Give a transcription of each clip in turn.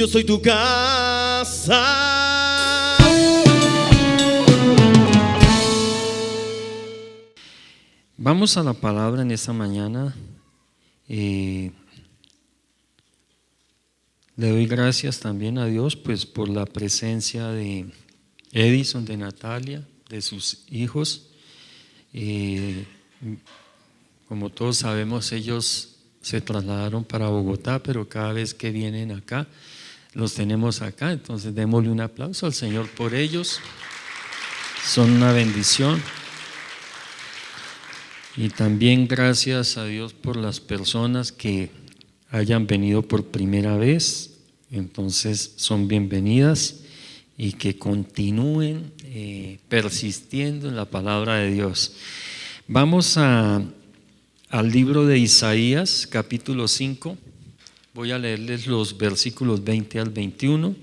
yo soy tu casa. Vamos a la palabra en esta mañana. Le doy gracias también a Dios pues por la presencia de Edison, de Natalia, de sus hijos. Como todos sabemos, ellos se trasladaron para Bogotá, pero cada vez que vienen acá, los tenemos acá. Entonces démosle un aplauso al Señor por ellos. Son una bendición. Y también gracias a Dios por las personas que hayan venido por primera vez. Entonces son bienvenidas y que continúen persistiendo en la palabra de Dios. Vamos al libro de Isaías, capítulo 5. Voy a leerles los versículos 20 al 21.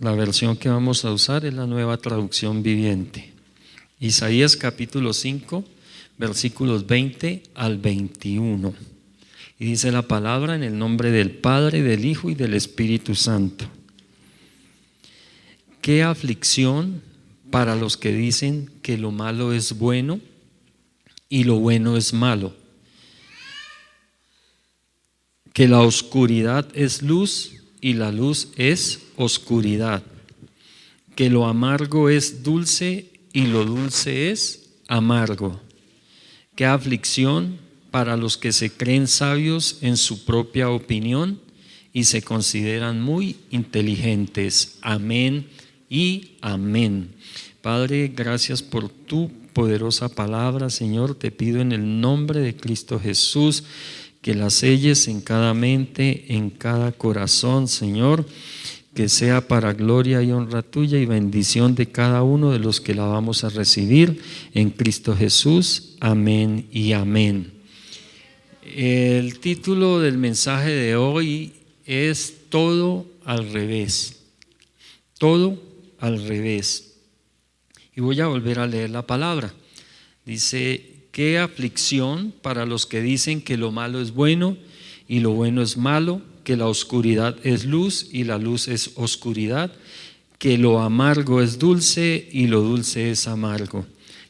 La versión que vamos a usar es la Nueva Traducción Viviente. Isaías capítulo 5, versículos 20 al 21. Y dice la palabra en el nombre del Padre, del Hijo y del Espíritu Santo. Qué aflicción para los que dicen que lo malo es bueno y lo bueno es malo, que la oscuridad es luz y la luz es oscuridad, que lo amargo es dulce y lo dulce es amargo. Qué aflicción para los que se creen sabios en su propia opinión y se consideran muy inteligentes. Amén y amén. Padre, gracias por tu poderosa palabra, Señor. Te pido en el nombre de Cristo Jesús que la selles en cada mente, en cada corazón, Señor, que sea para gloria y honra tuya y bendición de cada uno de los que la vamos a recibir en Cristo Jesús. Amén y amén. El título del mensaje de hoy es Todo al revés. Todo al revés. Y voy a volver a leer la palabra. Dice, qué aflicción para los que dicen que lo malo es bueno y lo bueno es malo, que la oscuridad es luz y la luz es oscuridad, que lo amargo es dulce y lo dulce es amargo.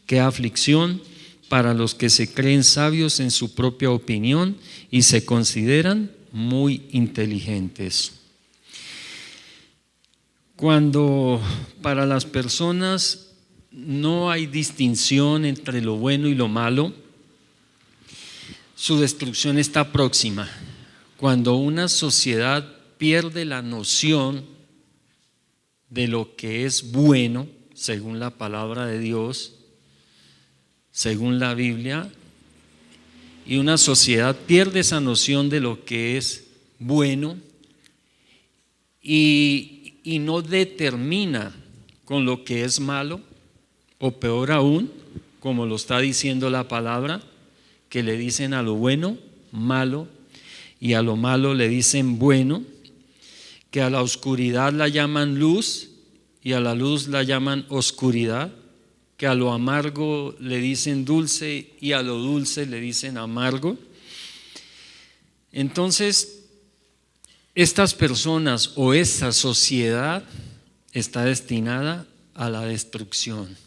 Qué aflicción para los que se creen sabios en su propia opinión y se consideran muy inteligentes. Cuando para las personas no hay distinción entre lo bueno y lo malo, su destrucción está próxima. Cuando una sociedad pierde la noción de lo que es bueno, según la palabra de Dios, según la Biblia, y una sociedad pierde esa noción de lo que es bueno y no determina con lo que es malo, o peor aún, como lo está diciendo la palabra, que le dicen a lo bueno malo y a lo malo le dicen bueno, que a la oscuridad la llaman luz y a la luz la llaman oscuridad, que a lo amargo le dicen dulce y a lo dulce le dicen amargo. Entonces, estas personas o esta sociedad está destinada a la destrucción.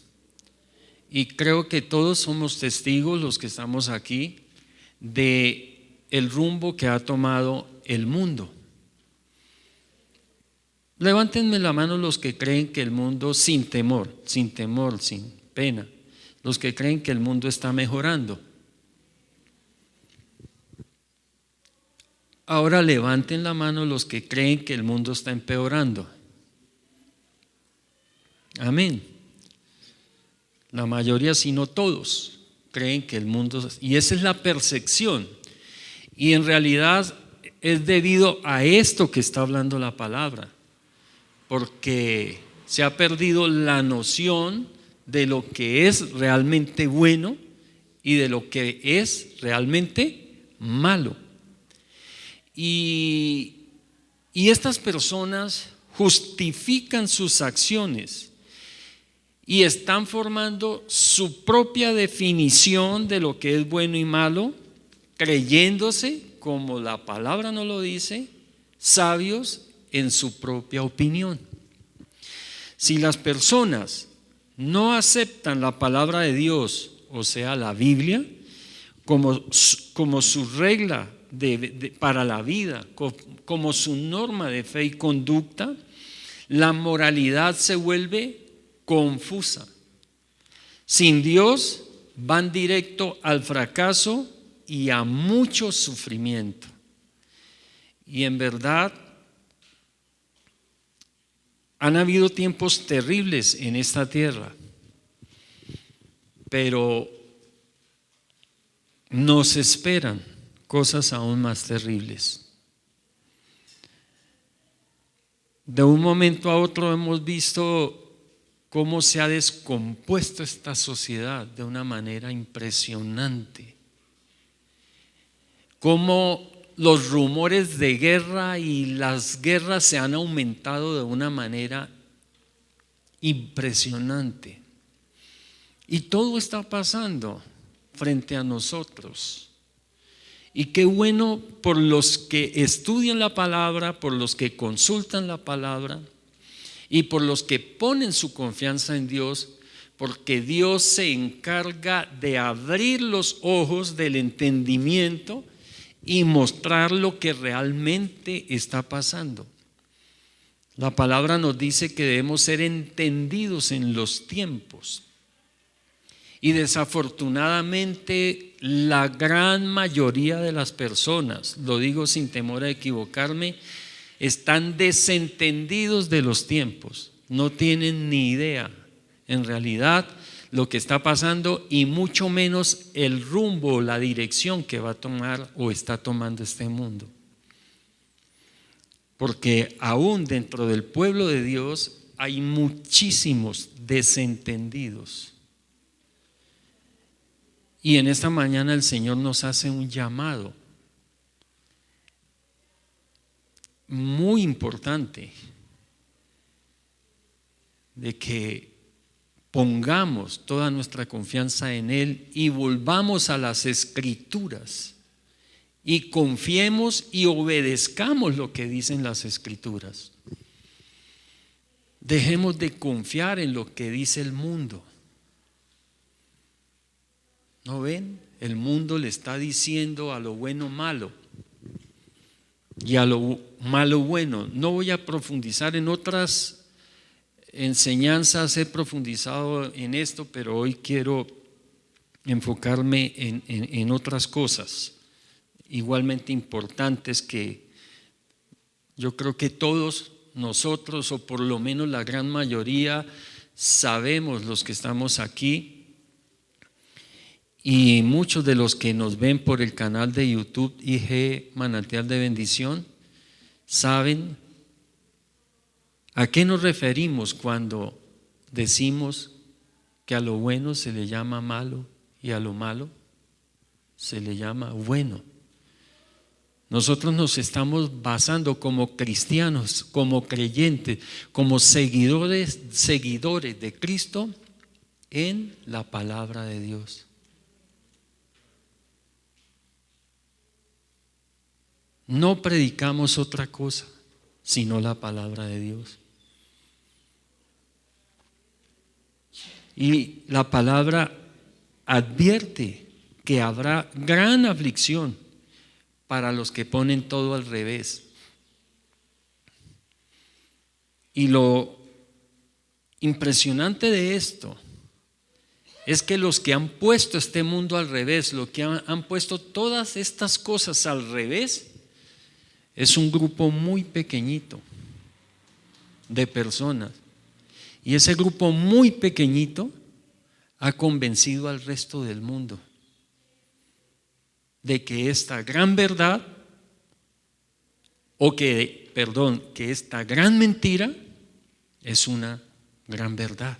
Y creo que todos somos testigos, los que estamos aquí, de el rumbo que ha tomado el mundo. Levántenme la mano los que creen que el mundo, sin temor, sin pena, los que creen que el mundo está mejorando. Ahora levanten la mano los que creen que el mundo está empeorando. Amén. La mayoría, si no todos, creen que el mundo, y esa es la percepción. Y en realidad es debido a esto que está hablando la palabra, porque se ha perdido la noción de lo que es realmente bueno y de lo que es realmente malo. Y estas personas justifican sus acciones y están formando su propia definición de lo que es bueno y malo, creyéndose como la palabra nos lo dice, sabios en su propia opinión. Si las personas no aceptan la palabra de Dios, o sea, la Biblia, como su regla para la vida, como su norma de fe y conducta, la moralidad se vuelve confusa. Sin Dios van directo al fracaso y a mucho sufrimiento. Y en verdad han habido tiempos terribles en esta tierra, pero nos esperan cosas aún más terribles. De un momento a otro hemos visto cómo se ha descompuesto esta sociedad de una manera impresionante. Cómo los rumores de guerra y las guerras se han aumentado de una manera impresionante. Y todo está pasando frente a nosotros. Y qué bueno por los que estudian la palabra, por los que consultan la palabra y por los que ponen su confianza en Dios, porque Dios se encarga de abrir los ojos del entendimiento y mostrar lo que realmente está pasando. La palabra nos dice que debemos ser entendidos en los tiempos. Y desafortunadamente la gran mayoría de las personas, lo digo sin temor a equivocarme, están desentendidos de los tiempos, no tienen ni idea en realidad lo que está pasando y mucho menos el rumbo o la dirección que va a tomar o está tomando este mundo. Porque aún dentro del pueblo de Dios hay muchísimos desentendidos. Y en esta mañana el Señor nos hace un llamado muy importante de que pongamos toda nuestra confianza en Él y volvamos a las Escrituras y confiemos y obedezcamos lo que dicen las Escrituras. Dejemos de confiar en lo que dice el mundo. ¿No ven? El mundo le está diciendo a lo bueno malo y a lo malo bueno. No voy a profundizar en otras enseñanzas, he profundizado en esto, pero hoy quiero enfocarme en otras cosas igualmente importantes que yo creo que todos nosotros, o por lo menos la gran mayoría, sabemos los que estamos aquí. Y muchos de los que nos ven por el canal de YouTube IG Manantial de Bendición saben a qué nos referimos cuando decimos que a lo bueno se le llama malo y a lo malo se le llama bueno. Nosotros nos estamos basando como cristianos, como creyentes, como seguidores de Cristo en la palabra de Dios. No predicamos otra cosa sino la palabra de Dios. Y la palabra advierte que habrá gran aflicción para los que ponen todo al revés. Y lo impresionante de esto es que los que han puesto este mundo al revés, los que han puesto todas estas cosas al revés, es un grupo muy pequeñito de personas. Y ese grupo muy pequeñito ha convencido al resto del mundo de que esta gran verdad, que esta gran mentira es una gran verdad.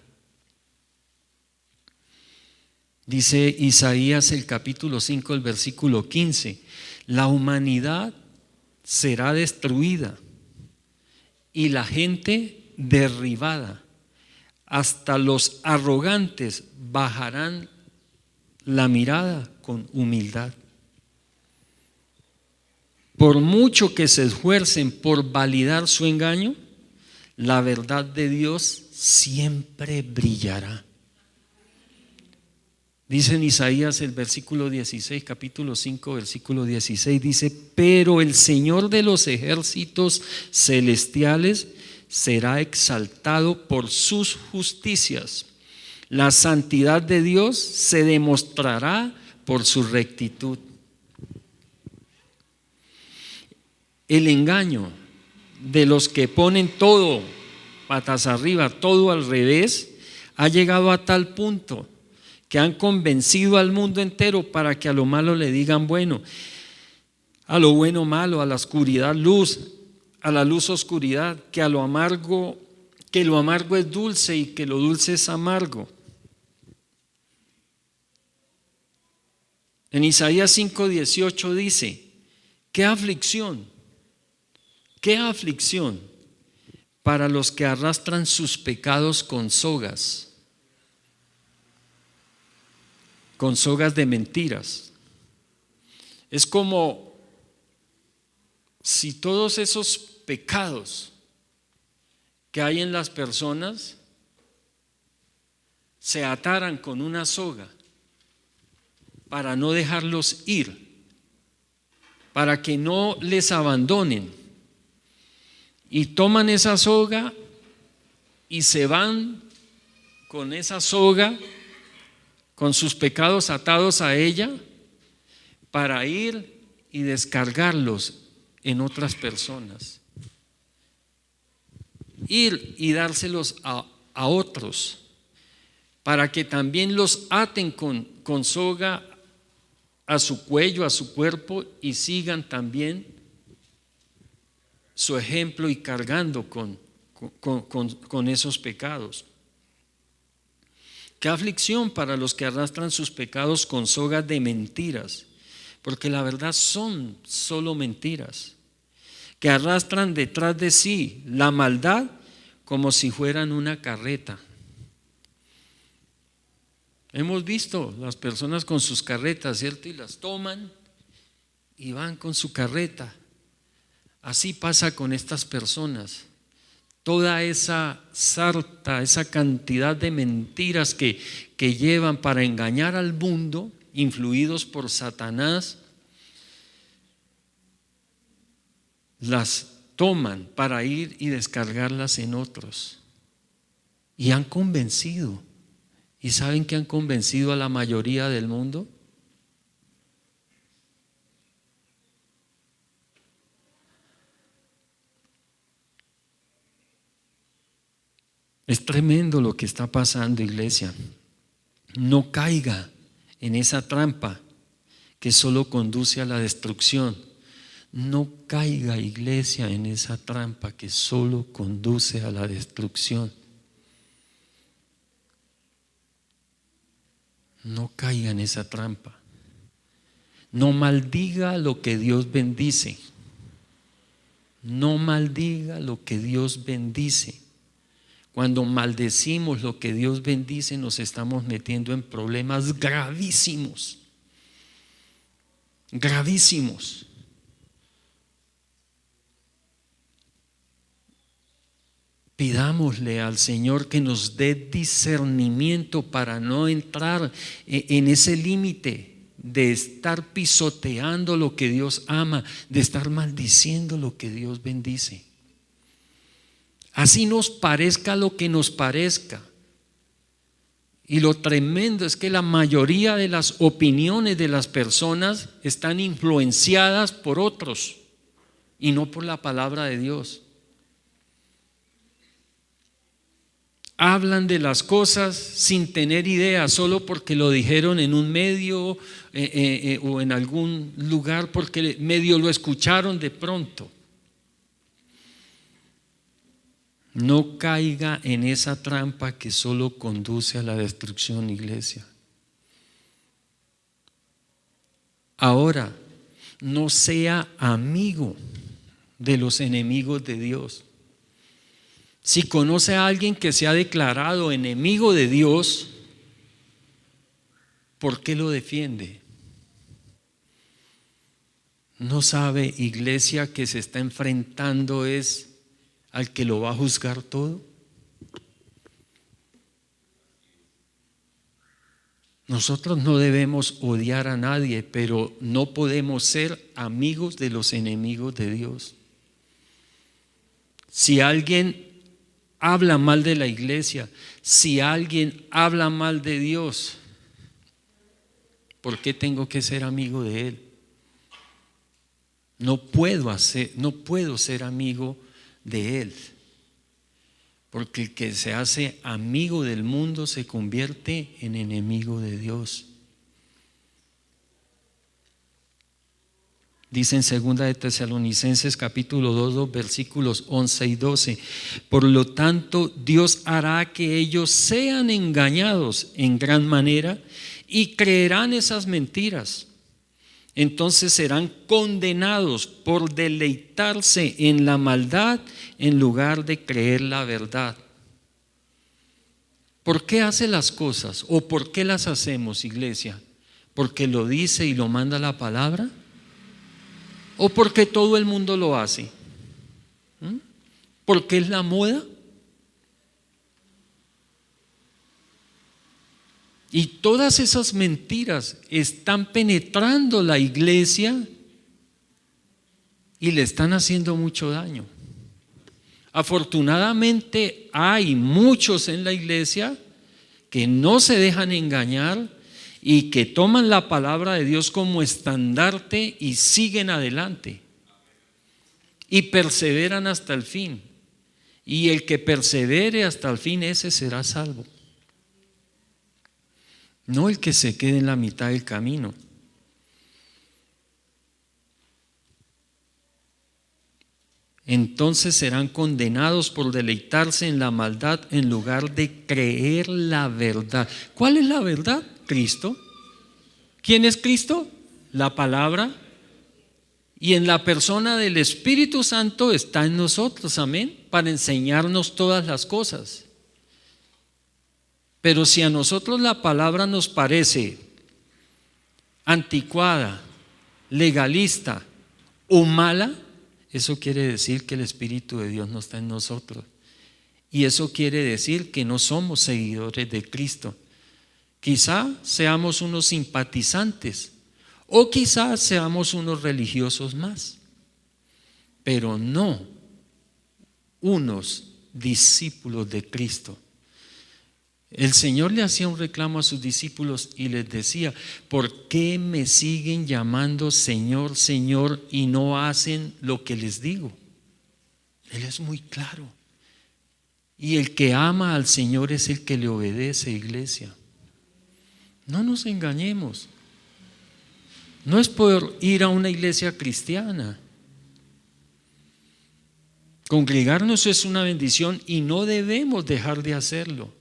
Dice Isaías el capítulo 5, el versículo 15, la humanidad será destruida y la gente derribada. Hasta los arrogantes bajarán la mirada con humildad. Por mucho que se esfuercen por validar su engaño, la verdad de Dios siempre brillará. Dice en Isaías el versículo 16, capítulo 5, versículo 16, dice: pero el Señor de los ejércitos celestiales será exaltado por sus justicias. La santidad de Dios se demostrará por su rectitud. El engaño de los que ponen todo patas arriba, todo al revés, ha llegado a tal punto que han convencido al mundo entero para que a lo malo le digan bueno, a lo bueno malo, a la oscuridad luz, a la luz oscuridad, que lo amargo es dulce y que lo dulce es amargo. En Isaías 5:18 dice: qué aflicción para los que arrastran sus pecados con sogas de mentiras. Es como si todos esos pecados que hay en las personas se ataran con una soga para no dejarlos ir, para que no les abandonen, y toman esa soga y se van con esa soga, con sus pecados atados a ella, para ir y descargarlos en otras personas, ir y dárselos a otros, para que también los aten con soga a su cuello, a su cuerpo, y sigan también su ejemplo y cargando con esos pecados. Qué aflicción para los que arrastran sus pecados con sogas de mentiras, porque la verdad son solo mentiras, que arrastran detrás de sí la maldad como si fueran una carreta. Hemos visto las personas con sus carretas, ¿cierto? Y las toman y van con su carreta. Así pasa con estas personas. Toda esa sarta, esa cantidad de mentiras que llevan para engañar al mundo, influidos por Satanás, las toman para ir y descargarlas en otros. Y han convencido. ¿Y saben que han convencido a la mayoría del mundo? Es tremendo lo que está pasando, iglesia. No caiga en esa trampa que solo conduce a la destrucción. No caiga, iglesia, en esa trampa que solo conduce a la destrucción. No caiga en esa trampa. No maldiga lo que Dios bendice. No maldiga lo que Dios bendice. Cuando maldecimos lo que Dios bendice, nos estamos metiendo en problemas gravísimos. Gravísimos. Pidámosle al Señor que nos dé discernimiento para no entrar en ese límite de estar pisoteando lo que Dios ama, de estar maldiciendo lo que Dios bendice. Así nos parezca lo que nos parezca. Y lo tremendo es que la mayoría de las opiniones de las personas están influenciadas por otros y no por la palabra de Dios. Hablan de las cosas sin tener idea, solo porque lo dijeron en un medio o en algún lugar, porque medio lo escucharon de pronto. No caiga en esa trampa que solo conduce a la destrucción, iglesia. Ahora, no sea amigo de los enemigos de Dios. Si conoce a alguien que se ha declarado enemigo de Dios, ¿por qué lo defiende? ¿No sabe, iglesia, que se está enfrentando es al que lo va a juzgar todo? Nosotros no debemos odiar a nadie, pero no podemos ser amigos de los enemigos de Dios. Si alguien habla mal de la iglesia, si alguien habla mal de Dios, ¿por qué tengo que ser amigo de él? No puedo ser amigo de él, porque el que se hace amigo del mundo se convierte en enemigo de Dios. Dice en 2 de Tesalonicenses capítulo 2, versículos 11 y 12: por lo tanto, Dios hará que ellos sean engañados en gran manera y creerán esas mentiras. Entonces serán condenados por deleitarse en la maldad en lugar de creer la verdad. ¿Por qué hace las cosas o por qué las hacemos, iglesia? ¿Porque lo dice y lo manda la palabra? ¿O porque todo el mundo lo hace? ¿Porque es la moda? Y todas esas mentiras están penetrando la iglesia y le están haciendo mucho daño. Afortunadamente hay muchos en la iglesia que no se dejan engañar y que toman la palabra de Dios como estandarte y siguen adelante y perseveran hasta el fin. Y el que persevere hasta el fin, ese será salvo. No el que se quede en la mitad del camino. Entonces serán condenados por deleitarse en la maldad en lugar de creer la verdad. ¿Cuál es la verdad? Cristo. ¿Quién es Cristo? La palabra. Y en la persona del Espíritu Santo está en nosotros, amén, para enseñarnos todas las cosas. Pero si a nosotros la palabra nos parece anticuada, legalista o mala, eso quiere decir que el Espíritu de Dios no está en nosotros. Y eso quiere decir que no somos seguidores de Cristo. Quizá seamos unos simpatizantes o quizá seamos unos religiosos más, pero no unos discípulos de Cristo. El Señor le hacía un reclamo a sus discípulos y les decía: ¿por qué me siguen llamando Señor, Señor y no hacen lo que les digo? Él es muy claro. Y el que ama al Señor es el que le obedece, iglesia. No nos engañemos. No es por ir a una iglesia cristiana. Congregarnos es una bendición y no debemos dejar de hacerlo.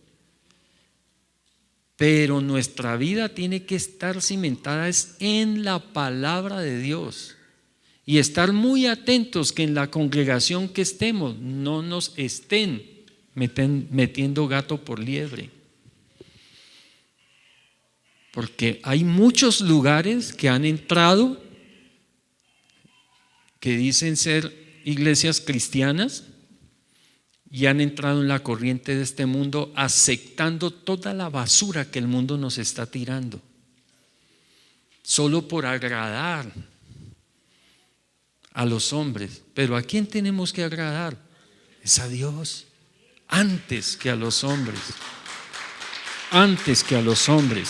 Pero nuestra vida tiene que estar cimentada en la palabra de Dios y estar muy atentos que en la congregación que estemos no nos estén metiendo gato por liebre. Porque hay muchos lugares que han entrado, que dicen ser iglesias cristianas, y han entrado en la corriente de este mundo, aceptando toda la basura que el mundo nos está tirando, solo por agradar a los hombres. Pero ¿a quién tenemos que agradar? Es a Dios, antes que a los hombres. Antes que a los hombres.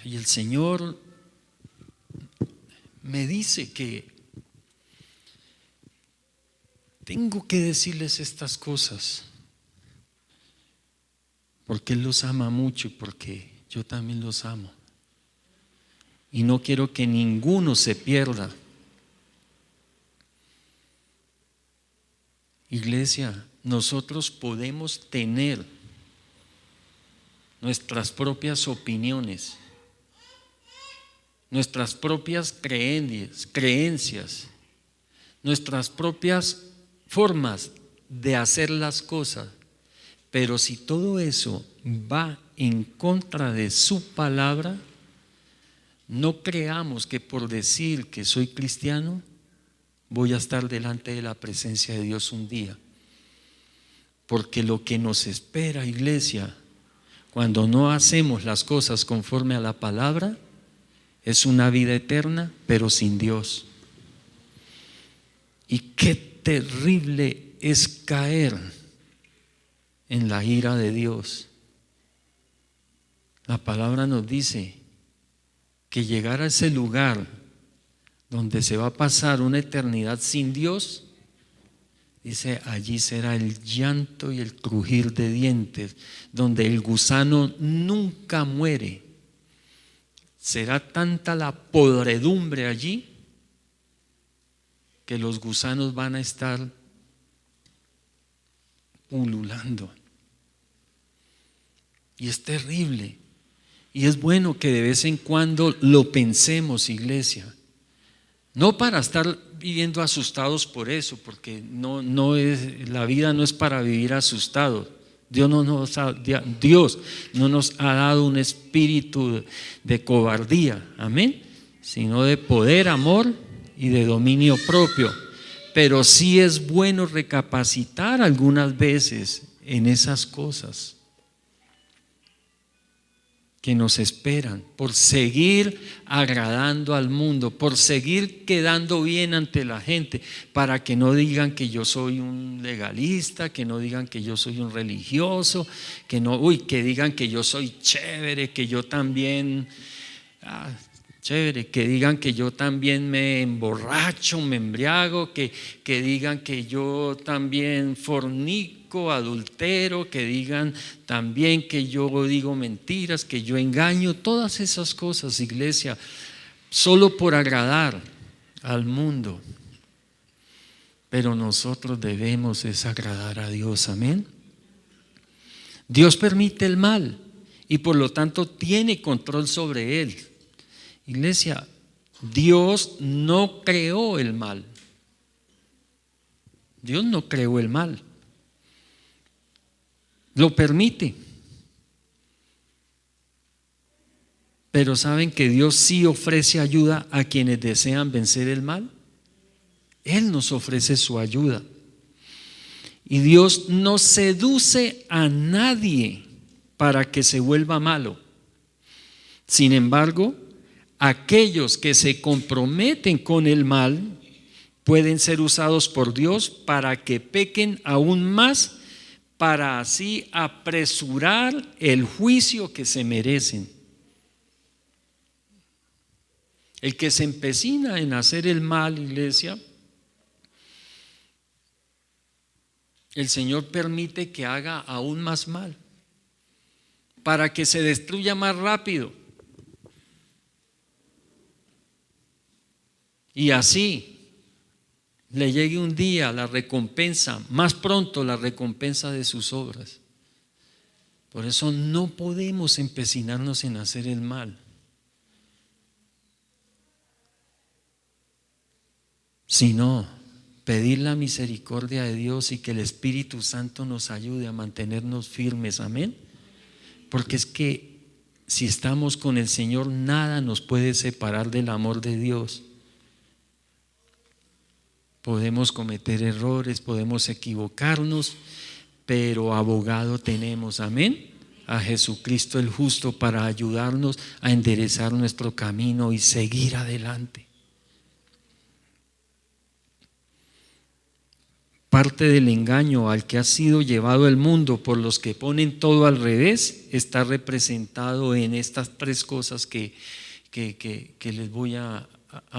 Y el Señor me dice que tengo que decirles estas cosas porque Él los ama mucho y porque yo también los amo. Y no quiero que ninguno se pierda. Iglesia, nosotros podemos tener nuestras propias opiniones, nuestras propias creencias, nuestras propias formas de hacer las cosas, Pero si todo eso va en contra de su palabra, no creamos que por decir que soy cristiano voy a estar delante de la presencia de Dios un día. Porque lo que nos espera, iglesia, cuando no hacemos las cosas conforme a la palabra, es una vida eterna, pero sin Dios. Y qué terrible es caer en la ira de Dios. La palabra nos dice que llegar a ese lugar donde se va a pasar una eternidad sin Dios, dice, allí será el llanto y el crujir de dientes, donde el gusano nunca muere. Será tanta la podredumbre allí que los gusanos van a estar pululando. Y es terrible. Y es bueno que de vez en cuando lo pensemos, iglesia. No para estar viviendo asustados por eso, porque no es, la vida no es para vivir asustados. Dios no nos ha dado un espíritu de cobardía, amén, sino de poder, amor y de dominio propio. Pero sí es bueno recapacitar algunas veces en esas cosas que nos esperan, por seguir agradando al mundo, por seguir quedando bien ante la gente, para que no digan que yo soy un legalista, que no digan que yo soy un religioso, que digan que yo soy chévere, que yo también, que digan que yo también me emborracho, me embriago, que digan que yo también fornico, adultero, que digan también que yo digo mentiras, que yo engaño, todas esas cosas, iglesia, solo por agradar al mundo. Pero nosotros debemos agradar a Dios, amén. Dios permite el mal y por lo tanto tiene control sobre él. Iglesia, Dios no creó el mal. Dios no creó el mal. Lo permite. Pero ¿saben que Dios sí ofrece ayuda a quienes desean vencer el mal? Él nos ofrece su ayuda. Y Dios no seduce a nadie para que se vuelva malo. Sin embargo, aquellos que se comprometen con el mal pueden ser usados por Dios para que pequen aún más, para así apresurar el juicio que se merecen. El que se empecina en hacer el mal, iglesia, el Señor permite que haga aún más mal, para que se destruya más rápido. Y así le llegue un día la recompensa, más pronto la recompensa de sus obras. Por eso no podemos empecinarnos en hacer el mal, sino pedir la misericordia de Dios y que el Espíritu Santo nos ayude a mantenernos firmes, amén. Porque es que si estamos con el Señor, nada nos puede separar del amor de Dios. Podemos cometer errores, podemos equivocarnos, pero abogado tenemos, amén, a Jesucristo el justo para ayudarnos a enderezar nuestro camino y seguir adelante. Parte del engaño al que ha sido llevado el mundo por los que ponen todo al revés está representado en estas tres cosas que les voy a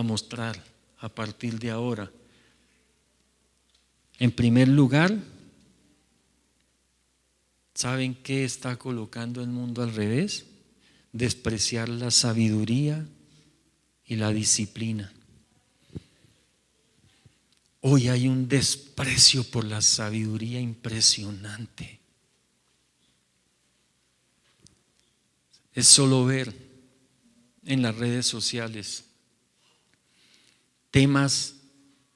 mostrar a partir de ahora. En primer lugar, ¿saben qué está colocando el mundo al revés? Despreciar la sabiduría y la disciplina. Hoy hay un desprecio por la sabiduría impresionante. Es solo ver en las redes sociales temas.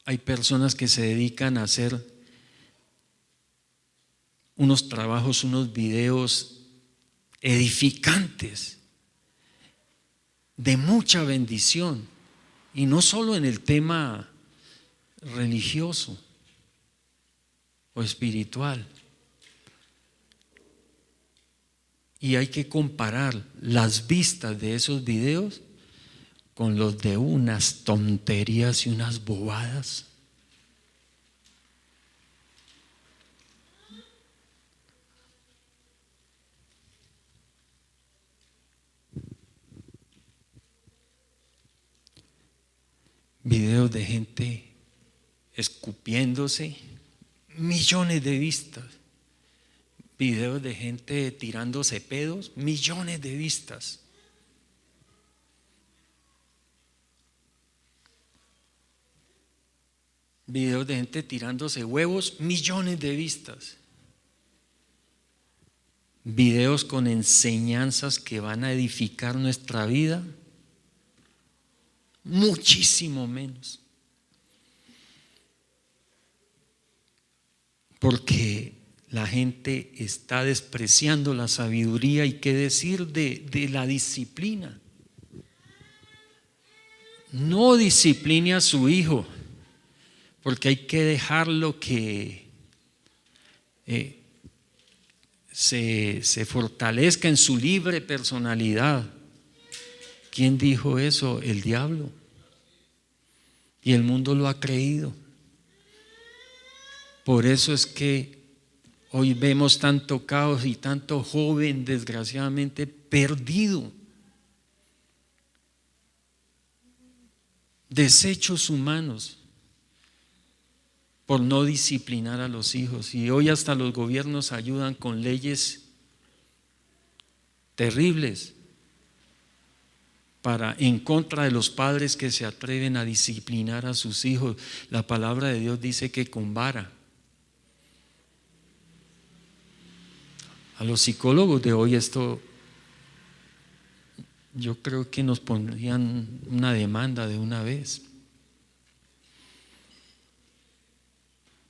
Hay personas que se dedican a hacer unos trabajos, unos videos edificantes, de mucha bendición, y no solo en el tema religioso o espiritual. Y hay que comparar las vistas de esos videos con los de unas tonterías y unas bobadas. Videos de gente escupiéndose, millones de vistas. Videos de gente tirándose pedos, millones de vistas. Videos de gente tirándose huevos, millones de vistas. Videos con enseñanzas que van a edificar nuestra vida, muchísimo menos. Porque la gente está despreciando la sabiduría y qué decir de la disciplina. No discipline a su hijo, porque hay que dejarlo que se fortalezca en su libre personalidad. ¿Quién dijo eso? El diablo. Y el mundo lo ha creído. Por eso es que hoy vemos tanto caos y tanto joven desgraciadamente perdido. Desechos humanos por no disciplinar a los hijos. Y hoy hasta los gobiernos ayudan con leyes terribles en contra de los padres que se atreven a disciplinar a sus hijos. La palabra de Dios dice que con vara. A los psicólogos de hoy esto, yo creo que nos pondrían una demanda de una vez.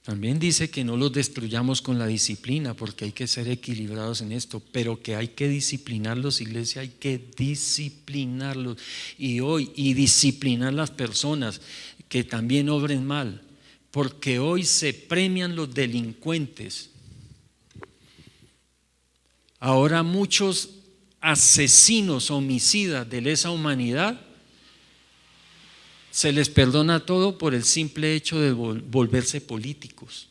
También dice que no los destruyamos con la disciplina, porque hay que ser equilibrados en esto, pero que hay que disciplinarlos, iglesia, hay que disciplinarlos. Y disciplinar las personas que también obren mal, porque hoy se premian los delincuentes. Ahora muchos asesinos, homicidas de lesa humanidad, se les perdona todo por el simple hecho de volverse políticos.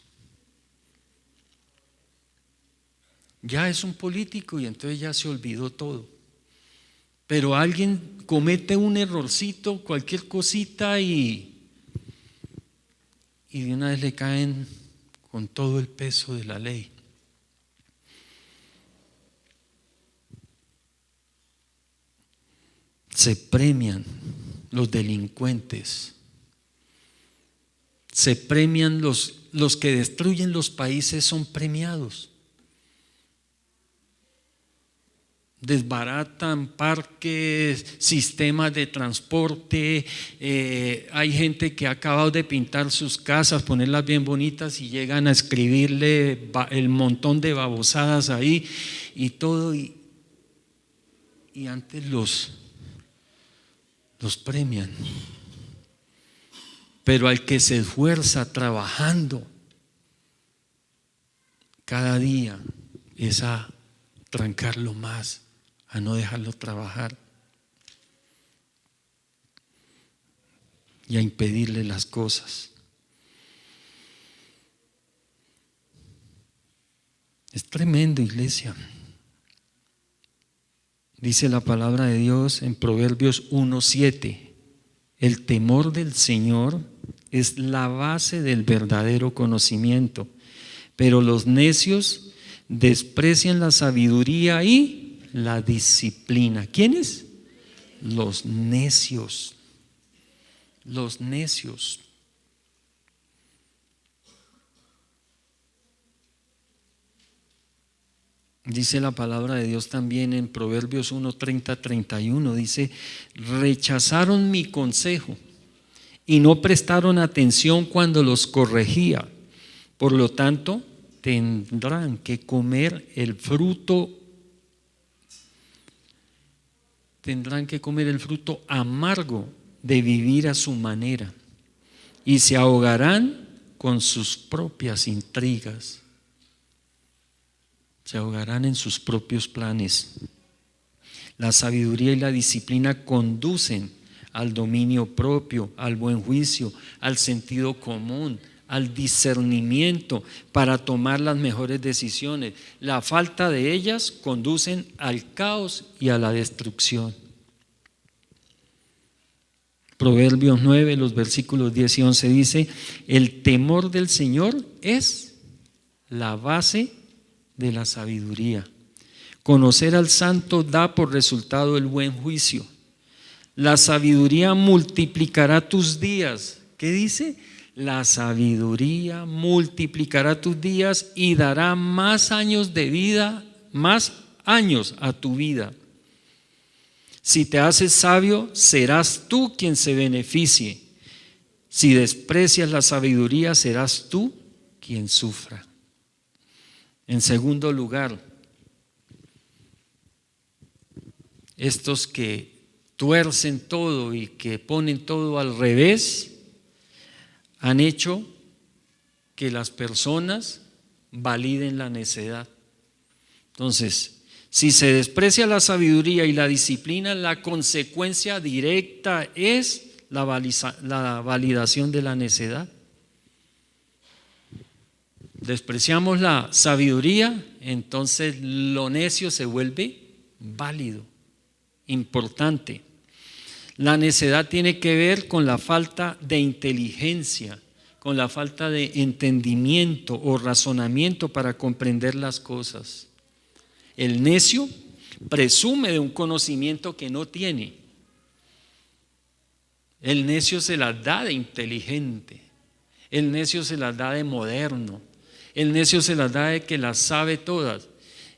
Ya es un político y entonces ya se olvidó todo. Pero alguien comete un errorcito, cualquier cosita y de una vez le caen con todo el peso de la ley. Se premian los delincuentes, se premian los que destruyen los países, son premiados. Desbaratan parques, sistemas de transporte. Hay gente que ha acabado de pintar sus casas, ponerlas bien bonitas y llegan a escribirle el montón de babosadas ahí y todo, y antes los premian. Pero al que se esfuerza trabajando cada día es a trancarlo más, a no dejarlo trabajar y a impedirle las cosas. Es tremendo, iglesia. Dice la palabra de Dios en Proverbios 1:7: el temor del Señor es la base del verdadero conocimiento, pero los necios desprecian la sabiduría y la disciplina. ¿Quiénes? Los necios. Los necios. Dice la palabra de Dios también en Proverbios 1:30-31, dice: rechazaron mi consejo y no prestaron atención cuando los corregía. Por lo tanto, tendrán que comer el fruto amargo de vivir a su manera y se ahogarán con sus propias intrigas, se ahogarán en sus propios planes. La sabiduría y la disciplina conducen al dominio propio, al buen juicio, al sentido común, al discernimiento para tomar las mejores decisiones. La falta de ellas conducen al caos y a la destrucción. Proverbios 9, los versículos 10 y 11 dice: el temor del Señor es la base de la sabiduría. Conocer al santo da por resultado el buen juicio. La sabiduría multiplicará tus días. ¿Qué dice? La sabiduría multiplicará tus días y dará más años de vida, más años a tu vida. Si te haces sabio, serás tú quien se beneficie. Si desprecias la sabiduría, serás tú quien sufra. En segundo lugar, estos que tuercen todo y que ponen todo al revés, han hecho que las personas validen la necedad. Entonces, si se desprecia la sabiduría y la disciplina, la consecuencia directa es la validación de la necedad. Despreciamos la sabiduría, entonces lo necio se vuelve válido, importante. La necedad tiene que ver con la falta de inteligencia, con la falta de entendimiento o razonamiento para comprender las cosas. El necio presume de un conocimiento que no tiene. El necio se las da de inteligente. El necio se las da de moderno. El necio se las da de que las sabe todas.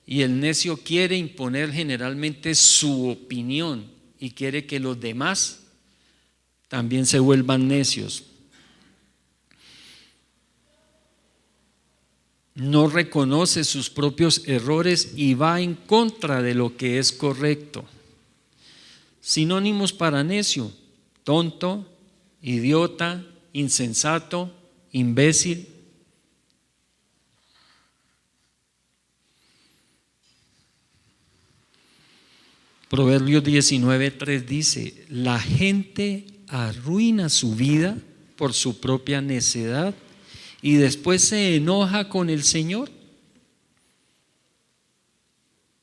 Y el necio quiere imponer generalmente su opinión y quiere que los demás también se vuelvan necios. No reconoce sus propios errores y va en contra de lo que es correcto. Sinónimos para necio: tonto, idiota, insensato, imbécil. Proverbios 19:3 dice: la gente arruina su vida por su propia necedad y después se enoja con el Señor.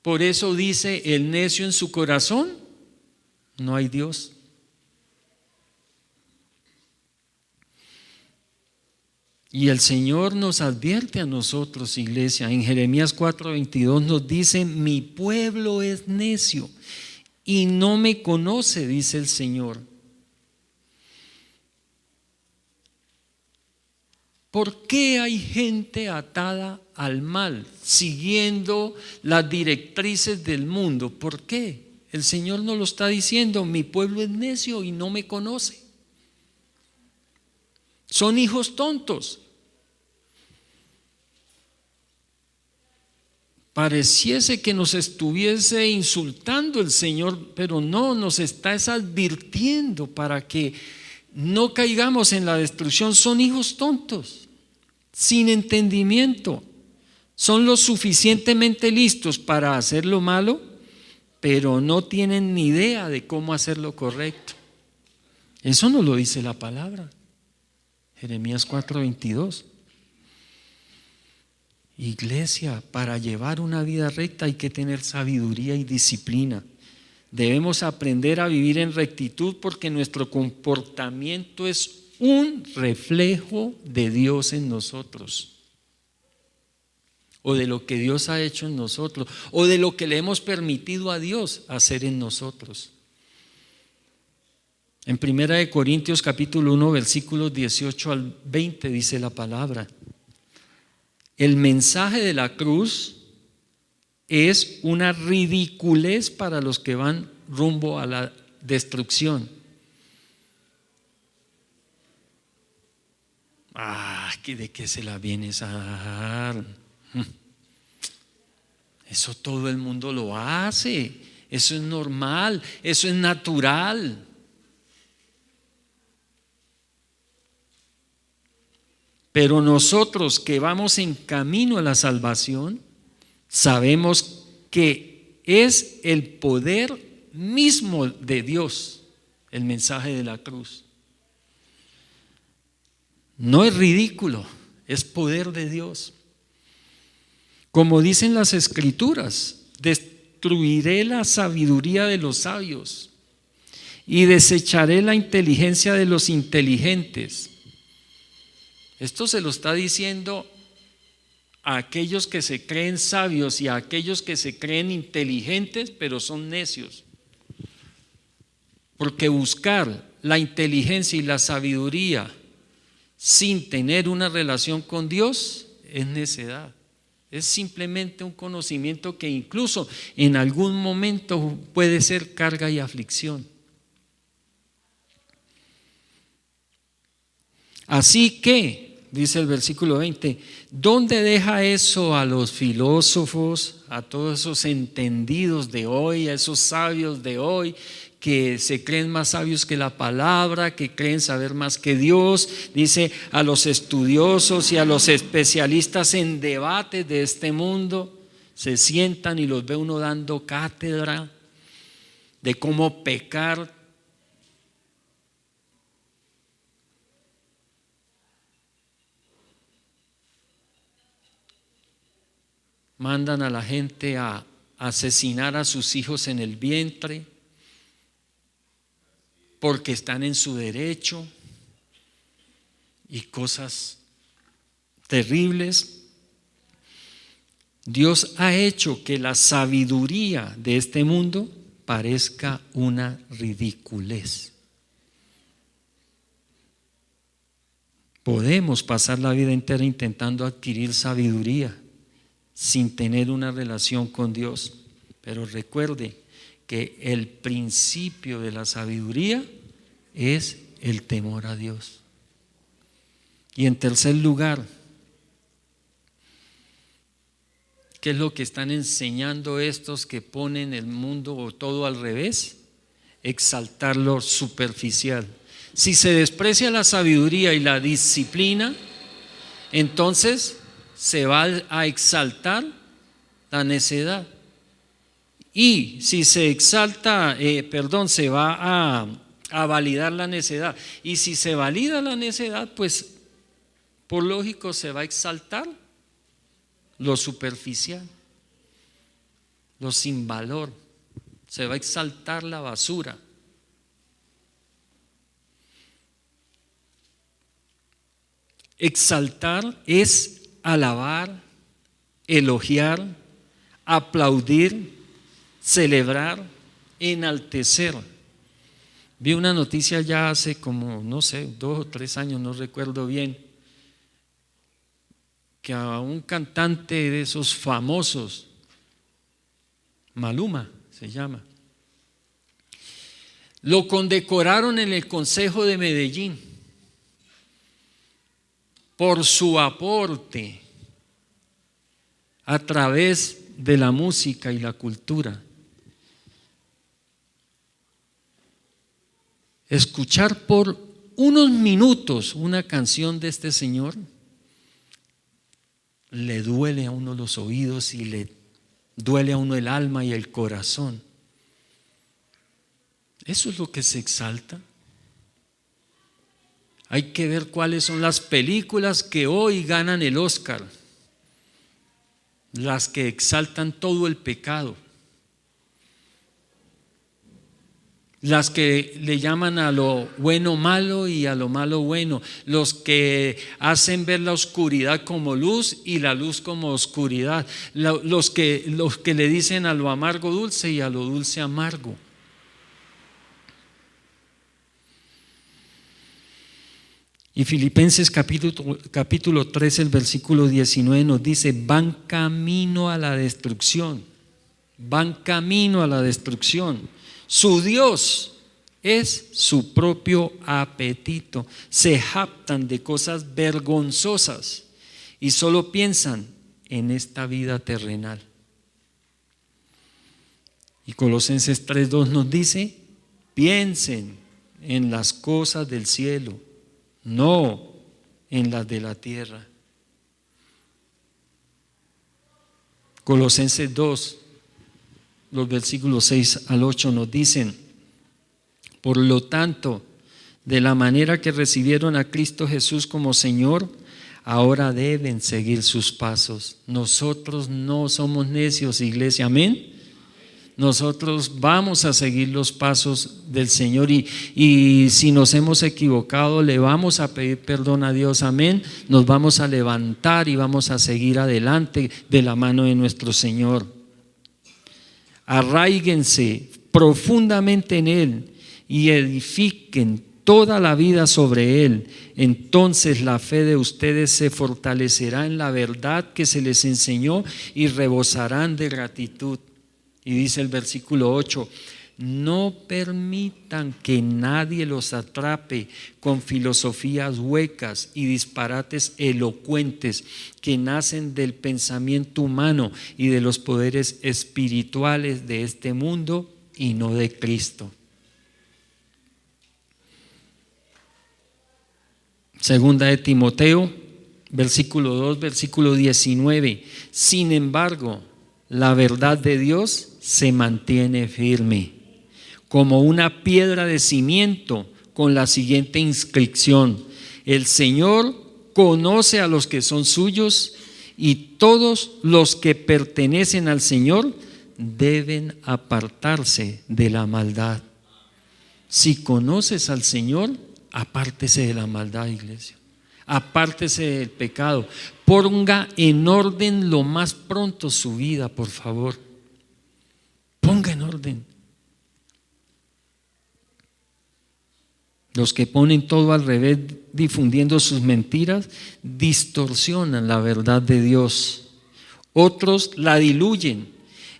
Por eso dice el necio en su corazón: no hay Dios. Y el Señor nos advierte a nosotros, iglesia. En Jeremías 4:22 nos dice: mi pueblo es necio y no me conoce, dice el Señor. ¿Por qué hay gente atada al mal, siguiendo las directrices del mundo? ¿Por qué? El Señor nos lo está diciendo: mi pueblo es necio y no me conoce. Son hijos tontos. Pareciese que nos estuviese insultando el Señor, pero no, nos está advirtiendo para que no caigamos en la destrucción. Son hijos tontos, sin entendimiento. Son lo suficientemente listos para hacer lo malo, pero no tienen ni idea de cómo hacer lo correcto. Eso no lo dice la palabra. Jeremías 4:22. Iglesia, para llevar una vida recta hay que tener sabiduría y disciplina. Debemos aprender a vivir en rectitud porque nuestro comportamiento es un reflejo de Dios en nosotros, o de lo que Dios ha hecho en nosotros, o de lo que le hemos permitido a Dios hacer en nosotros. En 1 Corintios capítulo 1 versículos 18 al 20 dice la palabra: el mensaje de la cruz es una ridiculez para los que van rumbo a la destrucción. ¿De qué se la vienes a dar? Eso todo el mundo lo hace, eso es normal, eso es natural. Pero nosotros que vamos en camino a la salvación, sabemos que es el poder mismo de Dios, el mensaje de la cruz. No es ridículo, es poder de Dios. Como dicen las Escrituras, destruiré la sabiduría de los sabios y desecharé la inteligencia de los inteligentes. Esto se lo está diciendo a aquellos que se creen sabios y a aquellos que se creen inteligentes, pero son necios. Porque buscar la inteligencia y la sabiduría sin tener una relación con Dios es necedad. Es simplemente un conocimiento que incluso en algún momento puede ser carga y aflicción. Así que, dice el versículo 20, ¿dónde deja eso a los filósofos, a todos esos entendidos de hoy, a esos sabios de hoy que se creen más sabios que la palabra, que creen saber más que Dios? Dice, a los estudiosos y a los especialistas en debates de este mundo, se sientan y los ve uno dando cátedra de cómo pecar. Mandan a la gente a asesinar a sus hijos en el vientre porque están en su derecho y cosas terribles. Dios ha hecho que la sabiduría de este mundo parezca una ridiculez. Podemos pasar la vida entera intentando adquirir sabiduría sin tener una relación con Dios, pero recuerde que el principio de la sabiduría es el temor a Dios. Y en tercer lugar, ¿qué es lo que están enseñando estos que ponen el mundo todo al revés? Exaltar lo superficial. Si se desprecia la sabiduría y la disciplina, entonces se va a exaltar la necedad. Y si se exalta, se va a validar la necedad. Y si se valida la necedad, pues por lógico se va a exaltar lo superficial, lo sin valor. Se va a exaltar la basura. Exaltar es alabar, elogiar, aplaudir, celebrar, enaltecer. Vi una noticia ya hace como, 2 o 3 años, no recuerdo bien, que a un cantante de esos famosos, Maluma se llama, lo condecoraron en el Consejo de Medellín por su aporte a través de la música y la cultura. Escuchar por unos minutos una canción de este señor le duele a uno los oídos y le duele a uno el alma y el corazón. Eso es lo que se exalta. Hay que ver cuáles son las películas que hoy ganan el Oscar, las que exaltan todo el pecado, las que le llaman a lo bueno malo y a lo malo bueno, los que hacen ver la oscuridad como luz y la luz como oscuridad, los que le dicen a lo amargo dulce y a lo dulce amargo. Y Filipenses capítulo 3, el versículo 19 nos dice: van camino a la destrucción, van camino a la destrucción. Su Dios es su propio apetito. Se jactan de cosas vergonzosas y solo piensan en esta vida terrenal. Y Colosenses 3:2 nos dice: piensen en las cosas del cielo, no en las de la tierra. Colosenses 2, los versículos 6 al 8 nos dicen: por lo tanto, de la manera que recibieron a Cristo Jesús como Señor, ahora deben seguir sus pasos. Nosotros no somos necios, iglesia, amén. Nosotros vamos a seguir los pasos del Señor y si nos hemos equivocado, le vamos a pedir perdón a Dios, amén. Nos vamos a levantar y vamos a seguir adelante de la mano de nuestro Señor. Arraíguense profundamente en Él y edifiquen toda la vida sobre Él. Entonces la fe de ustedes se fortalecerá en la verdad que se les enseñó y rebosarán de gratitud. Y dice el versículo 8: no permitan que nadie los atrape con filosofías huecas y disparates elocuentes que nacen del pensamiento humano y de los poderes espirituales de este mundo y no de Cristo. Segunda de Timoteo, versículo 2, versículo 19. Sin embargo, la verdad de Dios se mantiene firme, como una piedra de cimiento, con la siguiente inscripción: el Señor conoce a los que son suyos, y todos los que pertenecen al Señor deben apartarse de la maldad. Si conoces al Señor, apártese de la maldad, iglesia. Apártese del pecado. Ponga en orden lo más pronto su vida, por favor. Ponga en orden. Los que ponen todo al revés, difundiendo sus mentiras, distorsionan la verdad de Dios. Otros la diluyen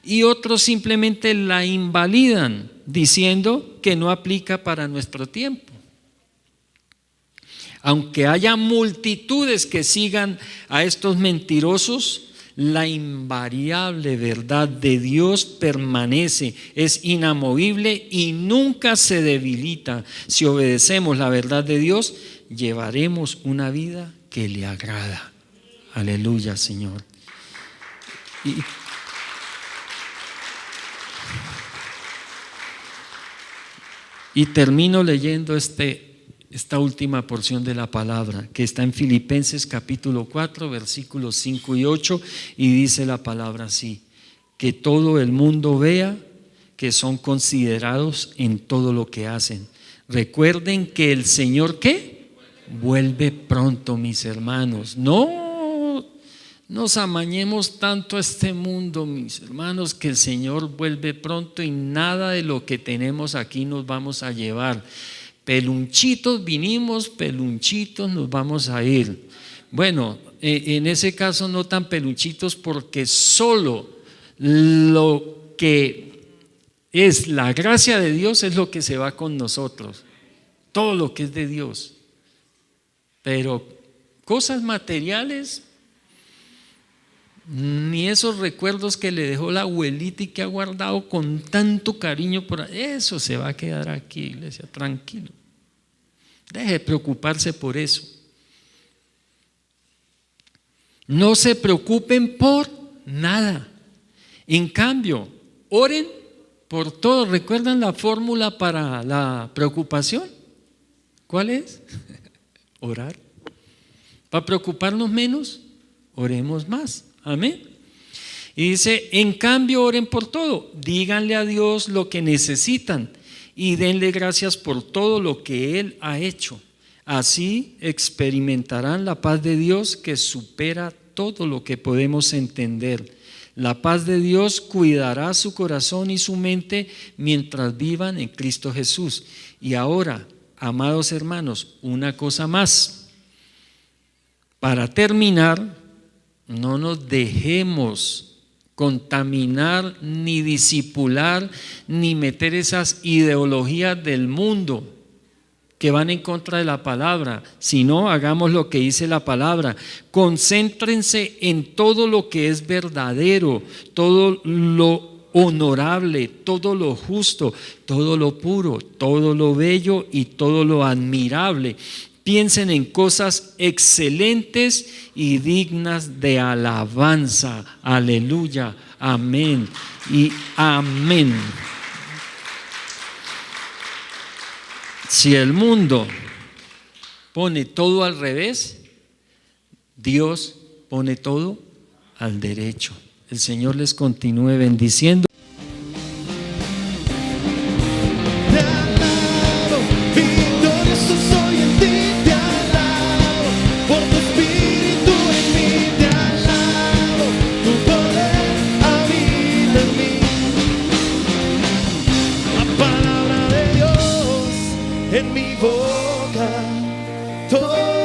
y otros simplemente la invalidan, diciendo que no aplica para nuestro tiempo. Aunque haya multitudes que sigan a estos mentirosos, la invariable verdad de Dios permanece, es inamovible y nunca se debilita. Si obedecemos la verdad de Dios, llevaremos una vida que le agrada. Aleluya, Señor. Y termino leyendo esta última porción de la palabra que está en Filipenses capítulo 4 versículos 5 y 8, y dice la palabra así: que todo el mundo vea que son considerados en todo lo que hacen. Recuerden que el Señor, ¿qué? Vuelve pronto, mis hermanos. No nos amañemos tanto a este mundo, mis hermanos, que el Señor vuelve pronto y nada de lo que tenemos aquí nos vamos a llevar. Pelunchitos vinimos, pelunchitos nos vamos a ir. Bueno, en ese caso no tan pelunchitos, porque solo lo que es la gracia de Dios es lo que se va con nosotros. Todo lo que es de Dios. Pero cosas materiales, ni esos recuerdos que le dejó la abuelita y que ha guardado con tanto cariño por ahí, eso se va a quedar aquí, iglesia, tranquilo. Deje de preocuparse por eso. No se preocupen por nada. En cambio, oren por todo. ¿Recuerdan la fórmula para la preocupación? ¿Cuál es? Orar. ¿Para preocuparnos menos? Oremos más. Amén. Y dice: en cambio, oren por todo. Díganle a Dios lo que necesitan y denle gracias por todo lo que Él ha hecho. Así experimentarán la paz de Dios que supera todo lo que podemos entender. La paz de Dios cuidará su corazón y su mente mientras vivan en Cristo Jesús. Y ahora, amados hermanos, una cosa más. Para terminar, no nos dejemos contaminar, ni disipular, ni meter esas ideologías del mundo que van en contra de la palabra, sino hagamos lo que dice la palabra. Concéntrense en todo lo que es verdadero, todo lo honorable, todo lo justo, todo lo puro, todo lo bello y todo lo admirable. Piensen en cosas excelentes y dignas de alabanza. Aleluya, amén y amén. Si el mundo pone todo al revés, Dios pone todo al derecho. El Señor les continúe bendiciendo. Te alabo, victorioso soy en ti, te alabo, por tu espíritu en mí, te alabo, tu poder habita en mí. La palabra de Dios en mi boca, todo